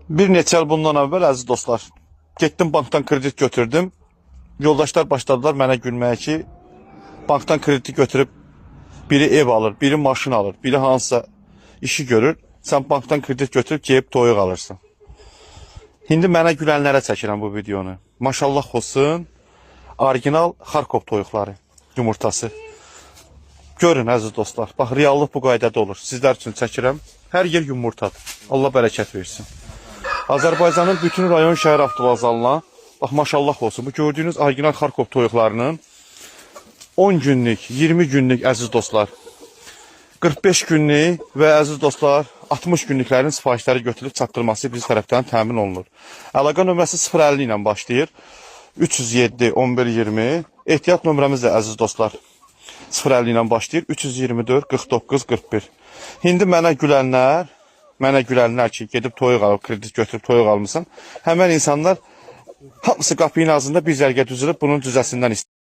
Bir neçə il bundan əvvəl əziz dostlar, getdim bankdan kredit götürdüm. Yoldaşlar başladılar mənə gülməyə ki, bankdan kredit götürüb biri ev alır, biri maşın alır, biri hansısa işi görür. Sən bankdan kredit götürüb geyib toyuq alırsan. İndi mənə gülənlərə çəkirəm bu videonu. Maşallah olsun, orijinal Xarkov toyuqları, yumurtası. Görün əziz dostlar, bax reallıq bu qaydada olur. Sizlər üçün çəkirəm. Hər yer yumurtadır. Allah bərəkət versin. Azərbaycanın bütün rayon şəhər avtovazalına, bax maşallah olsun, bu gördüyünüz orijinal Xarkov toyuqlarının 10 günlük, 20 günlük əziz dostlar, 45 günlük və əziz dostlar 60 günlüklərin sifarişləri götürülüb çatdırılması biz tərəfdən təmin olunur. Əlaqə nömrəsi 050 ilə başlayır. 307 11 20. Ehtiyat nömrəmiz də əziz dostlar 050 ilə başlayır. 324 49 41. İndi mənə gülənlər ki, gedib toyuq alıb, kredit götürüb toyuq almısan, həmən insanlar hamısı qapının ağzında bir zərgə düzülüb bunun düzəsindən istəyir.